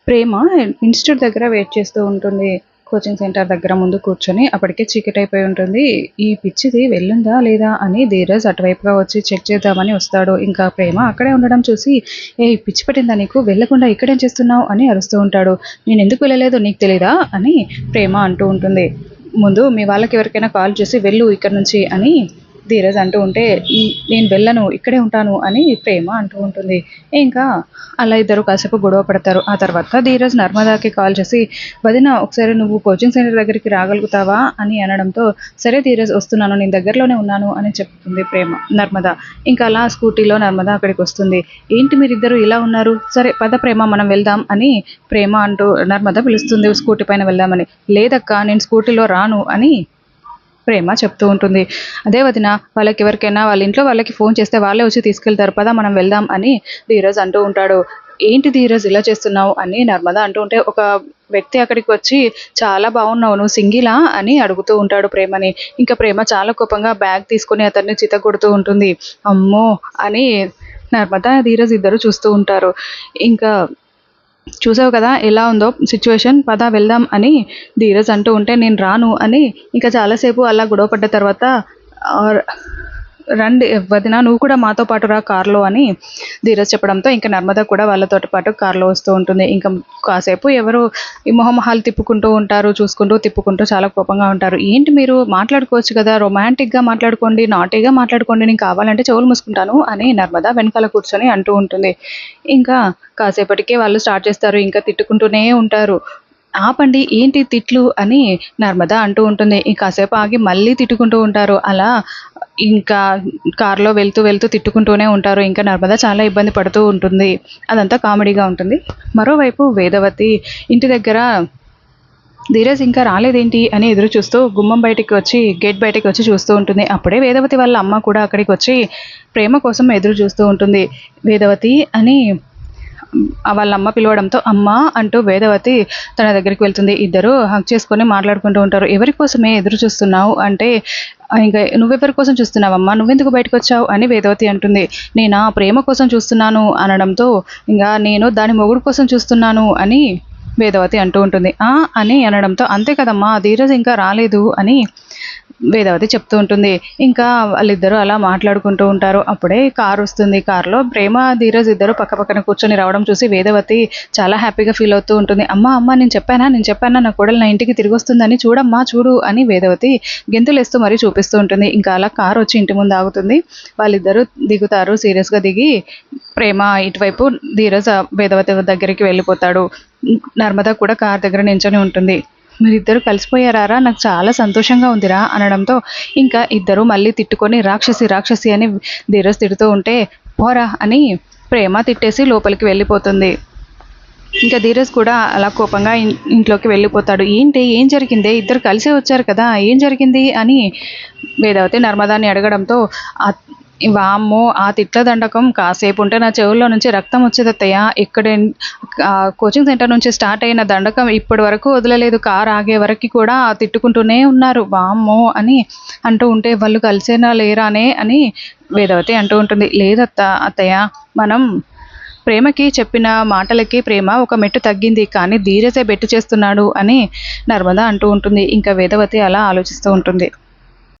ప్రేమ institute దగ్గర wait చేస్తూ ఉంటుంది. కోచింగ్ సెంటర్ దగ్గర ముందు కూర్చొని అప్పటికే చీకటైపోయి ఉంటుంది. ఈ పిచ్చిది వెళ్ళిందా లేదా అని ధీరజ్ అటువైపుగా వచ్చి చెక్ చేద్దామని వస్తాడు. ఇంకా ప్రేమ అక్కడే ఉండడం చూసి, ఏ పిచ్చి పట్టిందా నీకు, వెళ్ళకుండా ఇక్కడేం చేస్తున్నావు అని అరుస్తూ ఉంటాడు. నేను ఎందుకు వెళ్ళలేదు నీకు తెలీదా అని ప్రేమ అంటూ ఉంటుంది. ముందు మీ వాళ్ళకి ఎవరికైనా కాల్ చేసి వెళ్ళు ఇక్కడ నుంచి అని ధీరజ్ అంటూ ఉంటే, నేను వెళ్ళను ఇక్కడే ఉంటాను అని ప్రేమ అంటూ ఉంటుంది. ఇంకా అలా ఇద్దరు కాసేపు గొడవ పడతారు. ఆ తర్వాత ధీరజ్ నర్మదాకి కాల్ చేసి, వదిన ఒకసారి నువ్వు కోచింగ్ సెంటర్ దగ్గరికి రాగలుగుతావా అని అనడంతో, సరే ధీరజ్ వస్తున్నాను, నేను దగ్గరలోనే ఉన్నాను అని చెప్తుంది నర్మద. ఇంకా అలా స్కూటీలో నర్మద అక్కడికి వస్తుంది. ఏంటి మీరిద్దరు ఇలా ఉన్నారు, సరే పద ప్రేమ మనం వెళ్దాం అని ప్రేమ అంటూ నర్మద పిలుస్తుంది స్కూటీ పైన వెళ్దామని. లేదక్క నేను స్కూటీలో రాను అని ప్రేమ చెప్తూ ఉంటుంది. అదే వదిన వాళ్ళకి ఎవరికైనా వాళ్ళ ఇంట్లో వాళ్ళకి ఫోన్ చేస్తే వాళ్ళే వచ్చి తీసుకెళ్తారు, పద మనం వెళ్దాం అని ధీరజ్ అంటూ ఉంటాడు. ఏంటి ధీరజ్ ఇలా చేస్తున్నావు అని నర్మద అంటూ ఉంటే, ఒక వ్యక్తి అక్కడికి వచ్చి చాలా బాగున్నావు, నువ్వు సింగిలా అని అడుగుతూ ఉంటాడు ప్రేమని. ఇంకా ప్రేమ చాలా కోపంగా బ్యాగ్ తీసుకుని అతన్ని చితకొడుతూ ఉంటుంది. అమ్మో అని నర్మద ధీరజ్ ఇద్దరు చూస్తూ ఉంటారు. ఇంకా చూసావు కదా ఎలా ఉందో సిచ్యువేషన్, పద వెళ్దాం అని ధీరజ్ అంటూ ఉంటే, నేను రాను అని ఇంకా చాలాసేపు అలా గొడవ పడ్డ తర్వాత, రండి వదిన నువ్వు కూడా మాతో పాటు రా కార్లో అని ధీరజ్ చెప్పడంతో ఇంకా నర్మద కూడా వాళ్ళతో పాటు కార్లో వస్తూ ఉంటుంది. ఇంకా కాసేపు ఎవరు ఈ మొహమొహాలు తిప్పుకుంటూ ఉంటారు, చూసుకుంటూ తిప్పుకుంటూ చాలా కోపంగా ఉంటారు. ఏంటి మీరు మాట్లాడుకోవచ్చు కదా, రొమాంటిక్గా మాట్లాడుకోండి, నాటీగా మాట్లాడుకోండి, నేను కావాలంటే చెవులు మూసుకుంటాను అని నర్మద వెనకాల కూర్చొని అంటూ ఉంటుంది. ఇంకా కాసేపటికే వాళ్ళు స్టార్ట్ చేస్తారు. ఇంకా తిట్టుకుంటూనే ఉంటారు. ఆపండి ఏంటి తిట్లు అని నర్మద అంటూ ఉంటుంది. కాసేపు ఆగి మళ్ళీ తిట్టుకుంటూ ఉంటారు. అలా ఇంకా కారులో వెళ్తూ వెళ్తూ తిట్టుకుంటూనే ఉంటారు. ఇంకా నర్మద చాలా ఇబ్బంది పడుతూ ఉంటుంది. అదంతా కామెడీగా ఉంటుంది. మరోవైపు వేదవతి ఇంటి దగ్గర ధీరజ్ ఇంకా రాలేదేంటి అని ఎదురు చూస్తూ గుమ్మం బయటికి వచ్చి గేట్ బయటికి వచ్చి చూస్తూ ఉంటుంది. అప్పుడే వేదవతి వాళ్ళ అమ్మ కూడా అక్కడికి వచ్చి ప్రేమ కోసం ఎదురు చూస్తూ ఉంటుంది. వేదవతి అని వాళ్ళ అమ్మ పిలవడంతో అమ్మ అంటూ వేదవతి తన దగ్గరికి వెళ్తుంది. ఇద్దరు హగ్ చేసుకొని మాట్లాడుకుంటూ ఉంటారు. ఎవరి కోసమే ఎదురు చూస్తున్నావు అంటే, ఇంకా నువ్వెవరి కోసం చూస్తున్నావమ్మా, నువ్వెందుకు బయటకు వచ్చావు అని వేదవతి అంటుంది. నేను ప్రేమ కోసం చూస్తున్నాను అనడంతో, ఇంకా నేను దాని మొగుడు కోసం చూస్తున్నాను అని వేదవతి అంటూ ఉంటుంది. అని అనడంతో, అంతే కదమ్మా ధీరజ్ ఇంకా రాలేదు అని వేదవతి చెప్తూ ఉంటుంది. ఇంకా వాళ్ళిద్దరూ అలా మాట్లాడుకుంటూ ఉంటారు. అప్పుడే కారు వస్తుంది. కారులో ప్రేమ ధీరజ్ ఇద్దరు పక్క పక్కన కూర్చొని రావడం చూసి వేదవతి చాలా హ్యాపీగా ఫీల్ అవుతూ ఉంటుంది. అమ్మ నేను చెప్పానా నా కోడలు నా ఇంటికి తిరిగి వస్తుందని, చూడమ్మా చూడు అని వేదవతి గెంతులేస్తూ మరీ చూపిస్తూ ఉంటుంది. ఇంకా అలా కారు వచ్చి ఇంటి ముందు ఆగుతుంది. వాళ్ళిద్దరూ దిగుతారు. సీరియస్గా దిగి ప్రేమ ఇటువైపు, ధీరజ్ వేదవతి దగ్గరికి వెళ్ళిపోతాడు. నర్మద కూడా కార్ దగ్గర నించొని ఉంటుంది. మీరిద్దరు కలిసిపోయారా, నాకు చాలా సంతోషంగా ఉందిరా అనడంతో, ఇంకా ఇద్దరు మళ్ళీ తిట్టుకొని రాక్షసి అని ధీరజ్ తిడుతూ ఉంటే, పోరా అని ప్రేమ తిట్టేసి లోపలికి వెళ్ళిపోతుంది. ఇంకా ధీరజ్ కూడా అలా కోపంగా ఇంట్లోకి వెళ్ళిపోతాడు. ఏం జరిగిందే, ఇద్దరు కలిసే వచ్చారు కదా, ఏం జరిగింది అని వేదవతి నర్మదాని అడగడంతో, వామ్మో ఆ తిట్ల దండకం కాసేపు ఉంటే నా చెవుల్లో నుంచి రక్తం వచ్చేది అత్తయ్య, ఇక్కడ కోచింగ్ సెంటర్ నుంచి స్టార్ట్ అయిన దండకం ఇప్పటి వరకు వదలలేదు, కార్ ఆగే వరకు కూడా తిట్టుకుంటూనే ఉన్నారు, వామ్మో అని అంటూ ఉంటే, వాళ్ళు కలిసేనా లేరానే అని వేదవతి అంటూ ఉంటుంది. అత్తయ్య మనం ప్రేమకి చెప్పిన మాటలకి ప్రేమ ఒక మెట్టు తగ్గింది, కానీ ధీరజే బెట్టు చేస్తున్నాడు అని నర్మద అంటూ ఉంటుంది. ఇంకా వేదవతి అలా ఆలోచిస్తూ ఉంటుంది.